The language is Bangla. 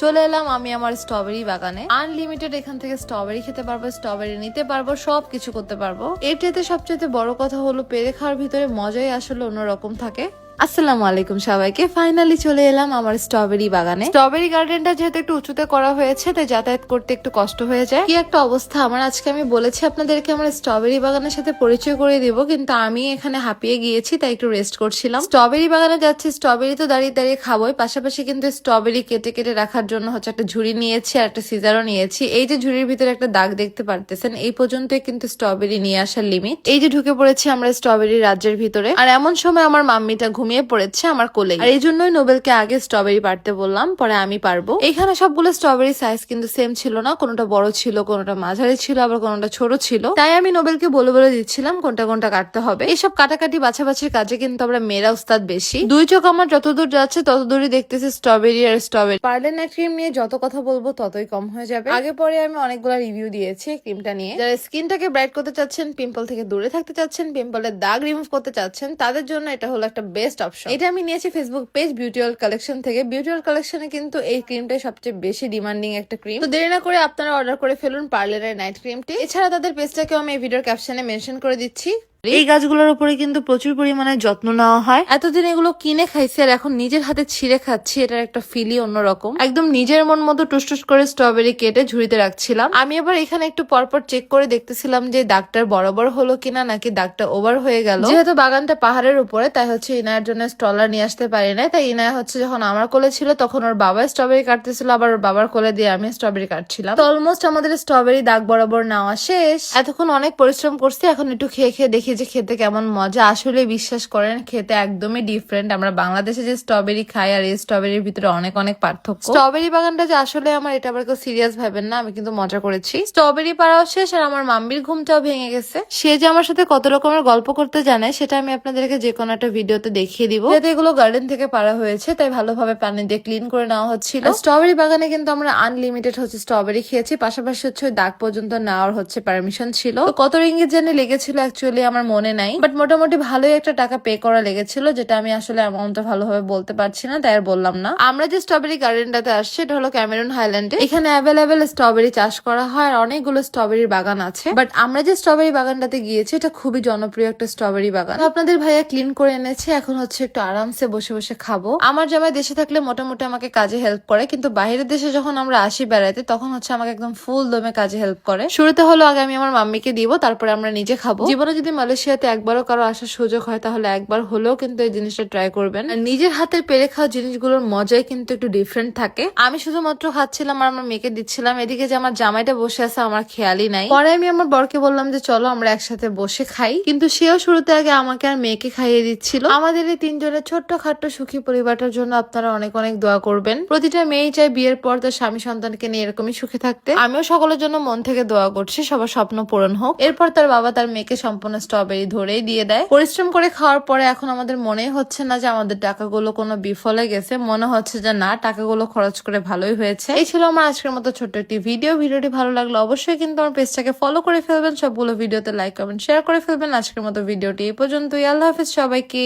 চলে এলাম আমি আমার স্ট্রবেরি বাগানে। আনলিমিটেড এখান থেকে স্ট্রবেরি খেতে পারবো, স্ট্রবেরি নিতে পারবো, সবকিছু করতে পারবো। এটাতে সবচেয়ে বড় কথা হলো পেরে খাওয়ার ভিতরে মজাই আসলে অন্যরকম থাকে। আসসালামু আলাইকুম সবাইকে, ফাইনালি চলে এলাম আমার স্ট্রবেরি বাগানে। স্ট্রবেরি গার্ডেনটা যেহেতু একটু উঁচুতে করা হয়েছে তাই যাতায়াত করতে একটু কষ্ট হয়ে যায়। কি একটা অবস্থা আমার আজকে। আমি বলেছি আপনাদেরকে আমার স্ট্রবেরি বাগানের সাথে পরিচয় করে দিব, কিন্তু আমি এখানে হাঁপিয়ে গিয়েছি তাই একটু রেস্ট করছিলাম। স্ট্রবেরি বাগানে যাচ্ছি, স্ট্রবেরি তো দাঁড়িয়ে দাঁড়িয়ে খাবোই, পাশাপাশি কিন্তু স্ট্রবেরি কেটে কেটে রাখার জন্য হচ্ছে একটা ঝুড়ি নিয়েছি আর একটা সিজারও নিয়েছি। এই যে ঝুড়ির ভিতরে একটা দাগ দেখতে পারতেছেন, এই পর্যন্তই কিন্তু স্ট্রবেরি নিয়ে আসার লিমিট। এই যে ঢুকে পড়েছি আমরা স্ট্রবেরি রাজ্যের ভিতরে, আর এমন সময় আমার মাম্মিটা ঘুমিয়ে পড়েছে আমার কোলে। আর এই জন্যই নোবেলকে আগে স্ট্রবেরি পারতে বললাম, পরে আমি পারবো। এখানে সবগুলো স্ট্রবেরি সাইজ কিন্তু সেম ছিল না, কোনোটা বড় ছিল, কোনোটা মাঝারি ছিল, আবার কোনোটা ছোট ছিল। তাই আমি নোবেলকে বলে বলে দিচ্ছিলাম কোনটা কোনটা কাটতে হবে। এইসব কাটাকাটি বাছাবাছির কাজে কিন্তু আমরা মেয়েরা উস্তাদ বেশি। দুই চোখ আমার যতদূর যাচ্ছে ততদূরই দেখতেছি স্ট্রবেরি আর স্ট্রবেরি। পার্লের নাইট ক্রিম নিয়ে যত কথা বলবো ততই কম হয়ে যাবে। আগে পরে আমি অনেকগুলো রিভিউ দিয়েছি ক্রিমটা নিয়ে। যারা স্কিনটাকে ব্রাইট করতে চাচ্ছেন, পিম্পল থেকে দূরে থাকতে চাচ্ছেন, পিম্পলের দাগ রিমুভ করতে চাচ্ছেন, তাদের জন্য এটা হলো একটা বেস্ট অপশন। এটা আমি নিয়েছি Facebook page beauty world collection থেকে। বিউটি ওয়ার্ল্ড কালেকশনে কিন্তু এই ক্রিমটাই সবচেয়ে বেশি ডিমান্ডিং একটা ক্রিম। তো দেরি না করে আপনারা অর্ডার করে ফেলুন পার্লার নাইট ক্রিমটি। এছাড়া তাদের পেজটাকেও আমি এই ভিডিওর ক্যাপশনে মেনশন করে দিচ্ছি। এই গাছগুলোর উপরে কিন্তু প্রচুর পরিমাণে যত্ন নেওয়া হয়। এতদিন এগুলো কিনে খাইছি আর এখন নিজের হাতে ছিঁড়ে খাচ্ছি, এটার একটা ফিলই অন্যরকম। একদম নিজের মন মতো টুসটুস করে স্ট্রবেরি কেটে ঝুড়িতে রাখছিলাম। আমি আবার এখানে একটু পরপর চেক করে দেখতেছিলাম যে দাগটার বরাবর হলো কিনা নাকি দাগটা ওভার হয়ে গেল। যেহেতু বাগানটা পাহাড়ের উপরে তাই হচ্ছে ইনায়ের জন্য স্ট্রলার নিয়ে আসতে পারি না, তাই ইনায়া হচ্ছে যখন আমার কোলে ছিল তখন ওর বাবা স্ট্রবেরি কাটতেছিল, আবার ওর বাবার কোলে দিয়ে আমি স্ট্রবেরি কাটছিলাম। তো অলমোস্ট আমাদের স্ট্রবেরি দাগ বরাবর নেওয়া শেষ। এতক্ষণ অনেক পরিশ্রম করছি, এখন একটু খেয়ে খেয়ে দেখি যে খেতে কেমন মজা। আসলে বিশ্বাস করেন খেতে একদমই ডিফারেন্ট। আমরা বাংলাদেশে যে স্ট্রবেরি খাই আর এই স্ট্রবেরির ভিতরে অনেক অনেক পার্থক্য। স্ট্রবেরি বাগানটা যে আসলে আমার, এটা আবার কেউ সিরিয়াস ভাবেন না, আমি কিন্তু মজা করেছি। স্ট্রবেরি পাড়াও শেষ আর আমার মাম্মির ঘুমটাও ভেঙে গেছে। সে যে আমার সাথে কত রকমের গল্প করতে জানে সেটা আমি আপনাদেরকে যে কোনো একটা ভিডিওতে দেখিয়ে দিব। যেহেতু এগুলো গার্ডেন থেকে পাড়া হয়েছে তাই ভালোভাবে পানি দিয়ে ক্লিন করে নেওয়া হচ্ছিল। স্ট্রবেরি বাগানে কিন্তু আমরা আনলিমিটেড হচ্ছে স্ট্রবেরি খেয়েছি, পাশাপাশি হচ্ছে ওই দাগ পর্যন্ত নেওয়ার হচ্ছে পারমিশন ছিল। তো কত রিঙ্গিত জানি লেগেছিল অ্যাকচুয়ালি আমার মনে নাই, বাট মোটামুটি ভালোই একটা টাকা পে করা লেগেছিল, যেটা আমি আসলে অ্যামাউন্টটা ভালোভাবে বলতে পারছি না তাই আর বললাম না। আমরা যে স্ট্রবেরি গার্ডেনটাতে আসছি এটা হলো ক্যামেরুন হাইল্যান্ডে। এখানে অ্যাভেলেবেল স্ট্রবেরি চাষ করা হয় আর অনেকগুলো স্ট্রবেরির বাগান আছে। বাট আমরা যে স্ট্রবেরি বাগানটাতে গিয়েছি এটা খুবই জনপ্রিয় একটা স্ট্রবেরি বাগান। আপনাদের ভাইয়া ক্লিন করে এনেছে, এখন হচ্ছে একটু আরামসে বসে বসে খাবো। আমার জামাই দেশে থাকলে মোটামুটি আমাকে কাজে হেল্প করে, কিন্তু বাইরের দেশে যখন আমরা আসি বেড়াইতে তখন হচ্ছে আমাকে একদম ফুল দমে কাজে হেল্প করে। শুরুতে হলো আগে আমি আমার মাম্মিকে দিব, তারপরে আমরা নিজে খাবো। জীবনে যদি মালয়েশিয়াতে একবারও কারো আসার সুযোগ হয় তাহলে একবার হলেও কিন্তু এই জিনিসটা ট্রাই করবেন। আর নিজের হাতের পেরে খাওয়া জিনিসগুলোর মজাই কিন্তু একটু ডিফারেন্ট থাকে। আমি শুধুমাত্র খাচ্ছিলাম আর আমার মেয়েকে দিচ্ছিলাম, এদিকে যে আমার জামাইটা বসে আছে আমার খেয়ালই নাই। পরে আমি আমার বরকে বললাম যে চলো আমরা একসাথে বসে খাই, কিন্তু সেও শুরুতে আগে আমাকে আর মেয়েকে খাইয়ে দিচ্ছিল। আমাদের এই তিনজনের ছোট্ট খাট্ট সুখী পরিবারটার জন্য আপনারা অনেক অনেক দোয়া করবেন। প্রতিটা মেয়েই চায় বিয়ের পর তার স্বামী সন্তানকে নিয়ে এরকমই সুখে থাকতে। আমিও সকলের জন্য মন থেকে দোয়া করছি সবার স্বপ্ন পূরণ হোক। এরপর তার বাবা তার মেয়েকে সম্পূর্ণ স্ট্রবেরি ধরেই দিয়ে দেয়। পরিশ্রম করে খাওয়ার পরে এখন আমাদের মনেই হচ্ছে না যে আমাদের টাকাগুলো কোনো বিফলে গেছে, মনে হচ্ছে যে না, টাকাগুলো খরচ করে ভালোই হয়েছে। এই ছিল আমার আজকের মতো ছোট্ট একটি ভিডিও। ভিডিওটি ভালো লাগলো অবশ্যই কিন্তু আমার পেজটাকে ফলো করে ফেলবেন, সবগুলো ভিডিওতে লাইক কমেন্ট শেয়ার করে ফেলবেন। আজকের মতো ভিডিওটি এই পর্যন্তই। আল্লাহ হাফেজ সবাইকে।